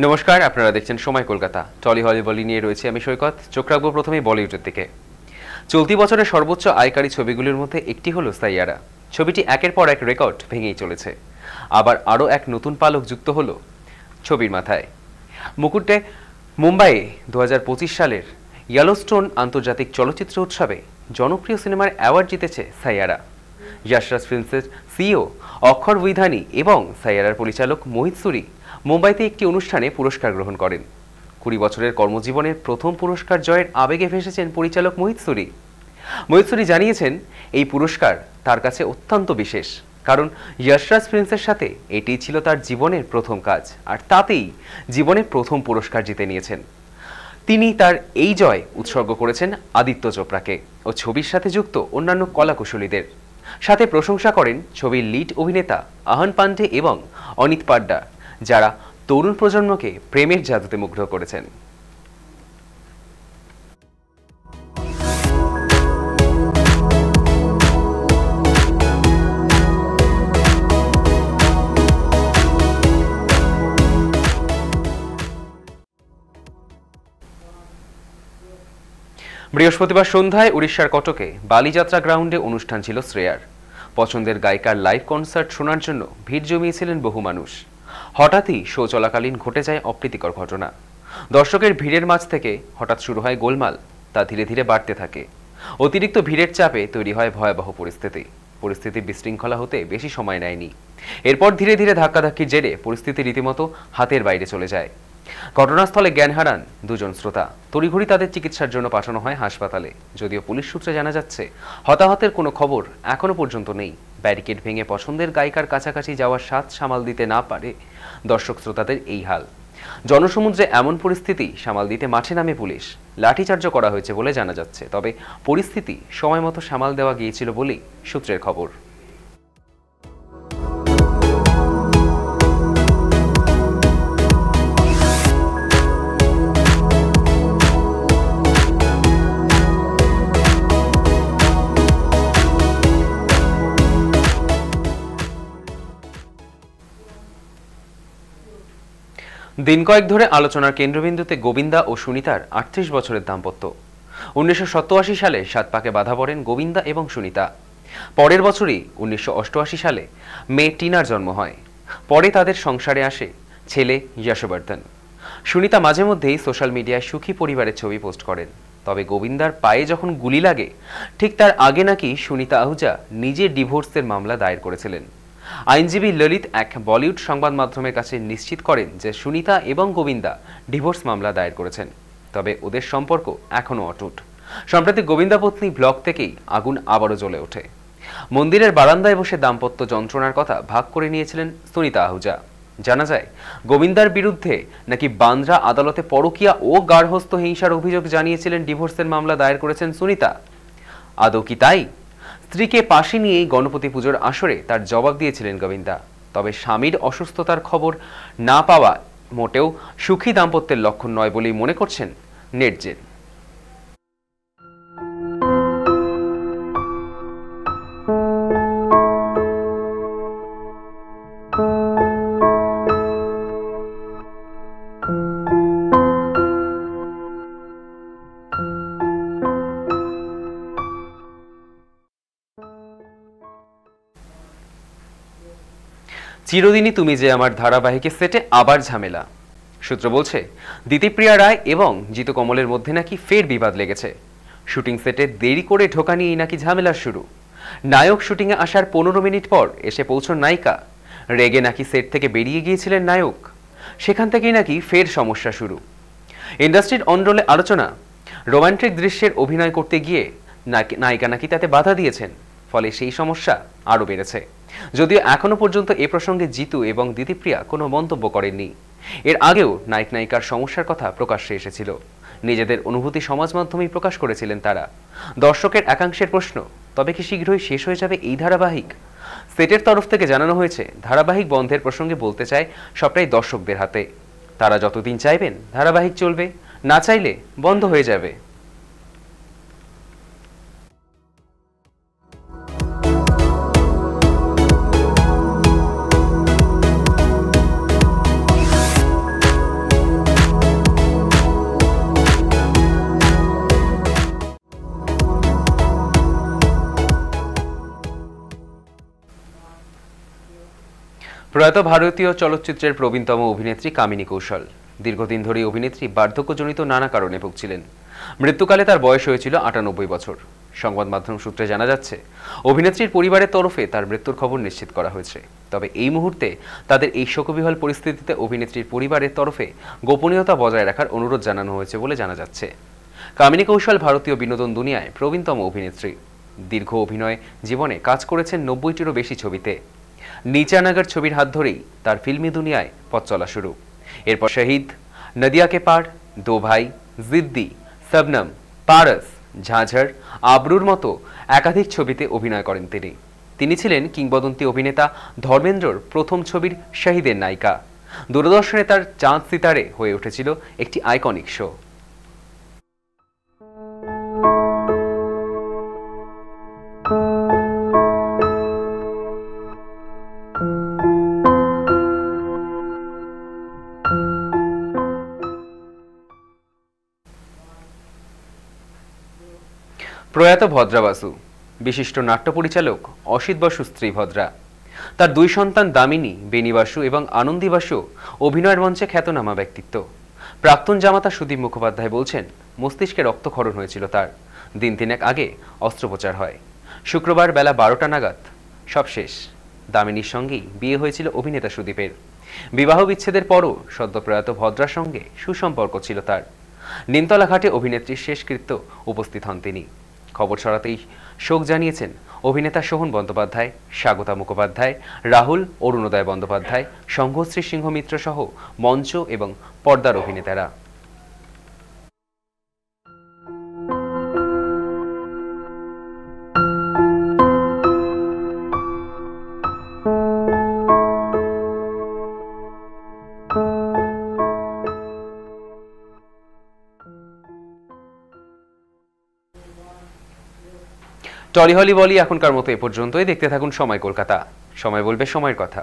নমস্কার, আপনারা দেখছেন সময় কলকাতা। টলি হলিবলি নিয়ে রয়েছে আমি সৈকত। চোখ রাখবো প্রথমেই বলিউডের দিকে। চলতি বছরের সর্বোচ্চ আয়কারী ছবিগুলির মধ্যে একটি হলো সাইয়ারা। ছবিটি একের পর এক রেকর্ড ভেঙেই চলেছে। আবার আরও এক নতুন পালক যুক্ত হলো ছবির মাথায়। মুকুটে মুম্বাইয়ে 2025 সালের ইয়েলোস্টোন আন্তর্জাতিক চলচ্চিত্র উৎসবে জনপ্রিয় সিনেমার অ্যাওয়ার্ড জিতেছে সাইয়ারা। যশরাজ ফিল্মসের সিইও অক্ষর বিধানী এবং সাইয়ারার পরিচালক মোহিত সুরি মুম্বাইতে একটি অনুষ্ঠানে পুরস্কার গ্রহণ করেন। 20 বছরের কর্মজীবনের প্রথম পুরস্কার জয়ের আবেগে ভেসেছেন পরিচালক মোহিত সুরি। মোহিত সুরি জানিয়েছেন, এই পুরস্কার তার কাছে অত্যন্ত বিশেষ, কারণ যশরাজ ফিল্মসের সাথে এটিই ছিল তার জীবনের প্রথম কাজ, আর তাতেই জীবনের প্রথম পুরস্কার জিতে নিয়েছেন। তিনি তার এই জয় উৎসর্গ করেছেন আদিত্য চোপড়াকে ও ছবির সাথে যুক্ত অন্যান্য কলাকুশলীদের। সাথে প্রশংসা করেন ছবির লিড অভিনেতা আহান পান্ডে এবং অনিত পাড্ডা, যারা তরুণ প্রজন্মকে প্রেমের জাদুতে মুগ্ধ করেছেন। বৃহস্পতিবার সন্ধ্যায় উড়িষ্যার কটকে বালিযাত্রা গ্রাউন্ডে অনুষ্ঠান ছিল শ্রেয়ার। পছন্দের গায়িকার লাইভ কনসার্ট শোনার জন্য ভিড় জমিয়েছিলেন বহু মানুষ। হঠাৎই শো চলাকালীন ঘটে যায় অপ্রীতিকর ঘটনা। দর্শকের ভিড়ের মাঝ থেকে হঠাৎ শুরু হয় গোলমাল, তা ধীরে ধীরে বাড়তে থাকে। অতিরিক্ত ভিড়ের চাপে তৈরি হয় ভয়াবহ পরিস্থিতি বিশৃঙ্খলা হতে বেশি সময় নেয়নি। এরপর ধীরে ধীরে ধাক্কাধাক্কির জেরে পরিস্থিতি রীতিমতো হাতের বাইরে চলে যায়। ঘটনাস্থলে জ্ঞান হারান দুজন শ্রোতা। তড়িঘড়ি তাদের চিকিৎসার জন্য পাঠানো হয় হাসপাতালে। যদিও পুলিশ সূত্রে জানা যাচ্ছে, হতাহতের কোনো খবর এখনো পর্যন্ত নেই। ব্যারিকেড ভেঙে পছন্দের গায়িকার কাছাকাছি যাওয়ার স্বাদ সামাল দিতে না পারে দর্শক শ্রোতাদের এই হাল। জনসমুদ্রে এমন পরিস্থিতি সামাল দিতে মাঠে নামে পুলিশ। লাঠিচার্জ করা হয়েছে বলে জানা যাচ্ছে, তবে পরিস্থিতি সময় মতো সামাল দেওয়া গিয়েছিল বলেই সূত্রের খবর। দিন কয়েক ধরে আলোচনার কেন্দ্রবিন্দুতে গোবিন্দা ও সুনিতার 38 বছরের দাম্পত্য। 1987 সালে 7 পাকে বাধা পড়েন গোবিন্দা এবং সুনিতা। পরের বছরই 1988 সালে মেয়ে টিনার জন্ম হয়। পরে তাদের সংসারে আসে ছেলে যশবর্ধন। সুনিতা মাঝে মধ্যেই সোশ্যাল মিডিয়ায় সুখী পরিবারের ছবি পোস্ট করেন। তবে গোবিন্দার পায়ে যখন গুলি লাগে, ঠিক তার আগে নাকি সুনিতা আহুজা নিজে ডিভোর্সের মামলা দায়ের করেছিলেন। আইনজীবী ললিত এক বলিউড সংবাদ মাধ্যমের কাছে নিশ্চিত করেন যে সুনিতা এবং গোবিন্দা ডিভোর্স মামলা দায়ের করেছেন, তবে ওদের সম্পর্ক এখনও অটুট। সম্প্রতি গোবিন্দা পত্নী ব্লগ থেকেই আগুন আবারও জ্বলে ওঠে। মন্দিরের বারান্দায় বসে দাম্পত্য যন্ত্রণার কথা ভাগ করে নিয়েছিলেন সুনিতা আহুজা। জানা যায়, গোবিন্দার বিরুদ্ধে নাকি বান্দ্রা আদালতে পরকীয়া ও গার্হস্থ্য হিংসার অভিযোগ জানিয়েছিলেন ডিভোর্সের মামলা দায়ের করেছেন সুনিতা। আদৌ কি তাই? স্ত্রীকে পাশে নিয়েই গণপতি পুজোর আসরে তার জবাব দিয়েছিলেন গোবিন্দা। তবে স্বামীর অসুস্থতার খবর না পাওয়া মোটেও সুখী দাম্পত্যের লক্ষণ নয় বলেই মনে করছেন নেটজেন। চিরদিনই তুমি যে আমার ধারাবাহিকের সেটে আবার ঝামেলা। সূত্র বলছে, দিতিপ্রিয়া রায় এবং জিতু কমলের মধ্যে নাকি ফের বিবাদ লেগেছে। শুটিং সেটে দেরি করে ঢোকা নিয়েই নাকি ঝামেলার শুরু। নায়ক শুটিংয়ে আসার 15 মিনিট পর এসে পৌঁছন নায়িকা। রেগে নাকি সেট থেকে বেরিয়ে গিয়েছিলেন নায়ক। সেখান থেকেই নাকি ফের সমস্যা শুরু। ইন্ডাস্ট্রির অনরোলে আলোচনা, রোমান্টিক দৃশ্যের অভিনয় করতে গিয়ে নায়িকা নাকি তাতে বাধা দিয়েছেন, ফলে সেই সমস্যা আরও বেড়েছে। যদিও এখনো পর্যন্ত এ প্রসঙ্গে জিতু এবং দিতিপ্রিয়া কোনো মন্তব্য করেননি। এর আগেও নায়ক নায়িকার সমস্যার কথা প্রকাশ্যে এসেছিল। নিজেদের অনুভূতি সমাজ মাধ্যমেই প্রকাশ করেছিলেন তারা। দর্শকের একাংশের প্রশ্ন, তবে কি শীঘ্রই শেষ হয়ে যাবে এই ধারাবাহিক? সেটের তরফ থেকে জানানো হয়েছে, ধারাবাহিক বন্ধের প্রসঙ্গে বলতে চায় সবটাই দর্শকদের হাতে। তারা যতদিন চাইবেন ধারাবাহিক চলবে, না চাইলে বন্ধ হয়ে যাবে। প্রয়াত ভারতীয় চলচ্চিত্রের প্রবীণতম অভিনেত্রী কামিনী কৌশল। দীর্ঘদিন ধরে অভিনেত্রী বার্ধক্যজনিত নানা কারণে ভুগছিলেন। মৃত্যুকালে তার বয়স হয়েছিল ৯৮ বছর। সংবাদ মাধ্যম সূত্রে জানা যাচ্ছে, অভিনেত্রীর পরিবারের তরফে তার মৃত্যুর খবর নিশ্চিত করা হয়েছে। তবে এই মুহূর্তে তাদের এই শোকবিহল পরিস্থিতিতে অভিনেত্রীর পরিবারের তরফে গোপনীয়তা বজায় রাখার অনুরোধ জানানো হয়েছে বলে জানা যাচ্ছে। কামিনী কৌশল ভারতীয় বিনোদন দুনিয়ায় প্রবীণতম অভিনেত্রী। দীর্ঘ অভিনয় জীবনে কাজ করেছেন ৯০টিরও বেশি ছবিতে। नीचा नगर ছবির হাত ধরেই তার ফিল্মি দুনিয়ায় পথ চলা শুরু। এরপর শহীদ, নদিয়া के पार, दो भाई, जिद्दी, सबनम, पारस, ঝাঁঝর, আবরুর মতো একাধিক ছবিতে অভিনয় করেন তিনি ছিলেন কিংবদন্তি অভিনেতা ধর্মেন্দ্রর প্রথম ছবির শহীদের নায়িকা। দূরদর্শনে তার চাঁদ সিতারে হয়ে উঠেছিল একটি আইকনিক শো। প্রয়াত ভদ্রা বাসু, বিশিষ্ট নাট্য পরিচালক অসিত বসুর স্ত্রী ভদ্রা। তার দুই সন্তান দামিনী, বেনি বাসু এবং আনন্দী বাসু অভিনয়ের মঞ্চে খ্যাতনামা ব্যক্তিত্ব। প্রাক্তন জামাতা সুদীপ মুখোপাধ্যায় বলছেন, মস্তিষ্কে রক্তক্ষরণ হয়েছিল তার। দিন তিনেক আগে অস্ত্রোপচার হয়। শুক্রবার বেলা ১২টা নাগাদ সব শেষ। দামিনীর সঙ্গেই বিয়ে হয়েছিল অভিনেতা সুদীপের। বিবাহ বিচ্ছেদের পরও সদ্য প্রয়াত ভদ্রার সঙ্গে সুসম্পর্ক ছিল তার। নিমতলা ঘাটে অভিনেত্রীর শেষকৃত্য উপস্থিত হন তিনি। খবর ছড়াতেই শোক জানিয়েছেন অভিনেতা সোহন বন্দ্যোপাধ্যায়, স্বাগতা মুখোপাধ্যায়, রাহুল, অরুণোদয় বন্দ্যোপাধ্যায়, সংঘশ্রী সিংহ মিত্র সহ মঞ্চ এবং পর্দার অভিনেতারা। টলি হলি বলি এখনকার মতো এ পর্যন্তই। দেখতে থাকুন সময় কলকাতা। সময় বলবে সময়ের কথা।